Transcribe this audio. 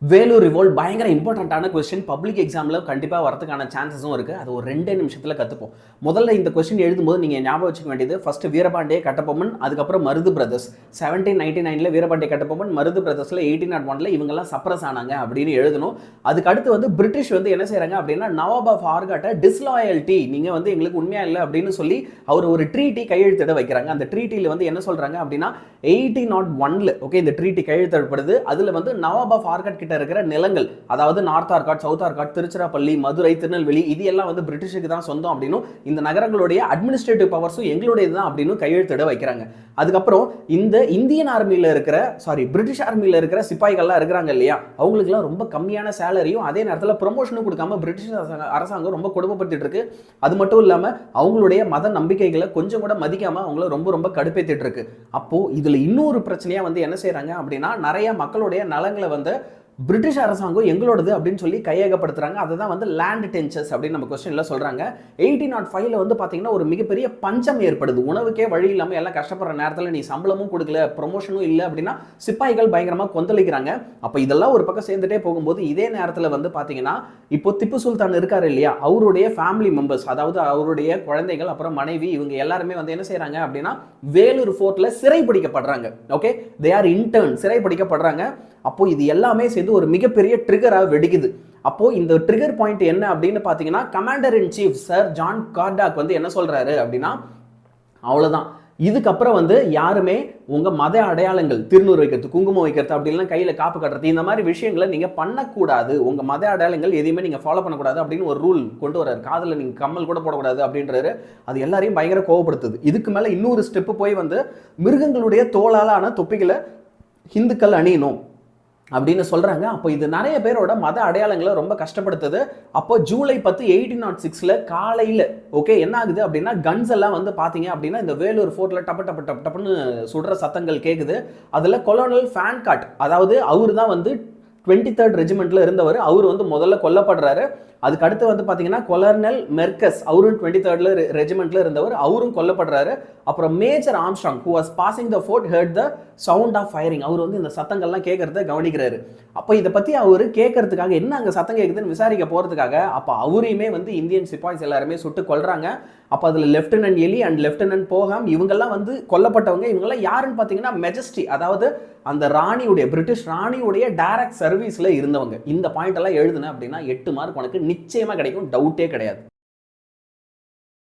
Vellore revolt பயங்கர இம்பார்ட்டன்ட்டான question. Public எக்ஸாமில் கண்டிப்பாக வரதுக்கான சான்சஸும் இருக்குது. அது ஒரு 2 நிமிஷத்தில் கற்றுப்போம். முதல்ல இந்த கொஸ்டின் எழுதும்போது நீங்கள் ஞாபகம் வச்சுக்க வேண்டியது ஃபஸ்ட்டு வீரபாண்டிய கட்டபொம்மன், அதுக்கப்புறம் மருது பிரதர்ஸ். 1799 வீரபாண்டிய கட்டபொம்மன், மருது பிரதர்ஸில் 1801 இவங்கெல்லாம் சப்ரஸ் ஆனாங்க அப்படின்னு எழுதணும். அதுக்கு அடுத்து பிரிட்டிஷ் என்ன செய்கிறாங்க அப்படின்னா, நவாப் ஆஃப் ஆர்காட்டை டிஸ்லாயல்ட்டி, நீங்கள் எங்களுக்கு உண்மையாக இல்லை அப்படின்னு சொல்லி அவர் ஒரு ட்ரீட்டி கையெழுத்திட வைக்கிறாங்க. அந்த ட்ரீட்டியில் என்ன சொல்கிறாங்க அப்படின்னா 1801 ஓகே இந்த ட்ரீட்டி கையெழுத்திடப்படுது. அதில் நவாப் ஆஃப் ஆர்காட் இருக்கிற நிலங்கள், அதாவது நார்த் ஆர்காட், சவுத் ஆர்காட், திருச்சிராப்பள்ளி, மதுரை, திருநெல்வேலி, இது எல்லாம் பிரிட்டிஷுக்கு தான் சொந்தம் அப்படின்னும், இந்த நகரங்களுடைய அட்மினிஸ்ட்ரேட்டிவ் பவர்ஸும் எங்களுடையது தான் அப்படின்னு கையெழுத்திட வைக்கிறாங்க. அதுக்கப்புறம் இந்த இந்தியன் ஆர்மியில் இருக்கிற பிரிட்டிஷ் ஆர்மியில் இருக்கிற சிப்பாய்கள்லாம் இருக்கிறாங்க இல்லையா, அவங்களுக்குலாம் ரொம்ப கம்மியான சேலரியும் அதே நேரத்தில் ப்ரொமோஷனும் கொடுக்காம பிரிட்டிஷ் அரசாங்கம் ரொம்ப கொடுமைப்படுத்திட்டு இருக்கு. அது மட்டும் இல்லாமல் அவங்களுடைய மத நம்பிக்கைகளை கொஞ்சம் கூட மதிக்காம அவங்கள ரொம்ப ரொம்ப கடுப்பேற்றிட்டு இருக்கு. அப்போ இதுல இன்னொரு பிரச்சனையா என்ன செய்யறாங்க அப்படின்னா, நிறைய மக்களுடைய நலங்களை பிரிட்டிஷ் அரசாங்கம் எங்களோடது அப்படின்னு சொல்லி கையகப்படுத்துறாங்க. அதை தான் லேண்ட் டென்ச்சர்ஸ் அப்படின்னு நம்ம கொஸ்டின்ல சொல்றாங்க. 1805 பாத்தீங்கன்னா ஒரு மிகப்பெரிய பஞ்சம் ஏற்படுது. உணவுக்கே வழி இல்லாமல் எல்லாம் கஷ்டப்படுற நேரத்தில் நீ சம்பளமும் கொடுக்கல, ப்ரொமோஷனும் இல்லை அப்படின்னா சிப்பாய்கள் பயங்கரமா கொந்தளிக்கிறாங்க. அப்ப இதெல்லாம் ஒரு பக்கம் சேர்ந்துட்டே போகும்போது இதே நேரத்தில் பாத்தீங்கன்னா இப்போ திப்பு சுல்தான் இருக்காரு இல்லையா, அவருடைய ஃபேமிலி மெம்பர்ஸ், அதாவது அவருடைய குழந்தைகள், அப்புறம் மனைவி, இவங்க எல்லாருமே என்ன செய்யறாங்க அப்படின்னா வேலூர் ஃபோர்ட்ல சிறைபிடிக்கப்படுறாங்க. ஓகே, தே ஆர் இன்டர்ன், சிறைபிடிக்கப்படுறாங்க. அப்போ இது எல்லாமே சேர்ந்து ஒரு மிகப்பெரிய ட்ரிகரா வெடிக்குது. அப்போ இந்த ட்ரிகர் பாயிண்ட் என்ன அப்படின்னு பாத்தீங்கன்னா, commander in chief sir John Cradock என்ன சொல்றாரு அப்படின்னா, அவ்வளவுதான், இதுக்கப்புறம் யாருமே உங்க மத அடையாளங்கள், திருநூறு வைக்கிறது, குங்குமம் வைக்கிறது, அப்படின்லாம் கையில காப்பு கட்டுறது, இந்த மாதிரி விஷயங்களை நீங்க பண்ணக்கூடாது. உங்க மத அடையாளங்கள் எதையுமே நீங்க ஃபாலோ பண்ணக்கூடாது அப்படின்னு ஒரு ரூல் கொண்டு வர்றாரு. காதுல நீங்க கம்மல் கூட போடக்கூடாது அப்படின்றாரு. அது எல்லாரையும் பயங்கர கோவப்படுத்துது. இதுக்கு மேல இன்னொரு ஸ்டெப் போய் மிருகங்களுடைய தோளாலான தொப்பிகளை ஹிந்துக்கள் அணியணும் அப்படின்னு சொல்றாங்க. அப்போ இது நிறைய பேரோட மத அடையாளங்களை ரொம்ப கஷ்டப்படுத்துது. அப்போ ஜூலை 10, 1806 காலையில் ஓகே என்ன ஆகுது அப்படின்னா, கன்ஸ் எல்லாம் பாத்தீங்க அப்படின்னா இந்த வேலூர் ஃபோர்ட்ல டப்பு டப்பு டப்பு டப்புன்னு சுடுற சத்தங்கள் கேட்குது. அதுல கொலோனல் ஃபேன்காட், அதாவது அவரு தான் 23rd ரெஜிமெண்ட்ல இருந்தவர், அவர் முதல்ல கொல்லப்படுறாரு. அதுக்கு அடுத்து பாத்தீங்கன்னா கொலர்னல் மெர்கஸ், அவரும் 23rd ரெஜிமெண்ட்ல இருந்தவர், அவரும் கொல்லப்படுறாரு. அப்புறம் major Armstrong who was passing the fort heard the sound of firing, அவர் இந்த சத்தங்கள்லாம் கேட்கறத கவனிக்கிறாரு. அப்போ இதை பத்தி அவரு கேட்கறதுக்காக என்ன அங்க சத்தம் கேட்குதுன்னு விசாரிக்க போறதுக்காக அப்போ அவரையுமே இந்தியன் சிப்பாய்ஸ் எல்லாருமே சுட்டு கொல்றாங்க. அப்போ அதுல லெப்டினன்ட் எலி அண்ட் லெப்டினன்ட் போகாம் இவங்கெல்லாம் கொல்லப்பட்டவங்க. இவங்கெல்லாம் யாருன்னு பாத்தீங்கன்னா மெஜஸ்டி, அதாவது அந்த ராணியுடைய, பிரிட்டிஷ் ராணியுடைய டைரக்ட் சர்வீஸ்ல இருந்தவங்க. இந்த பாயிண்ட் எல்லாம் எழுதுன அப்படின்னா 8 மார்க் உனக்கு நிச்சயமா கிடைக்கும், டவுட்டே கிடையாது.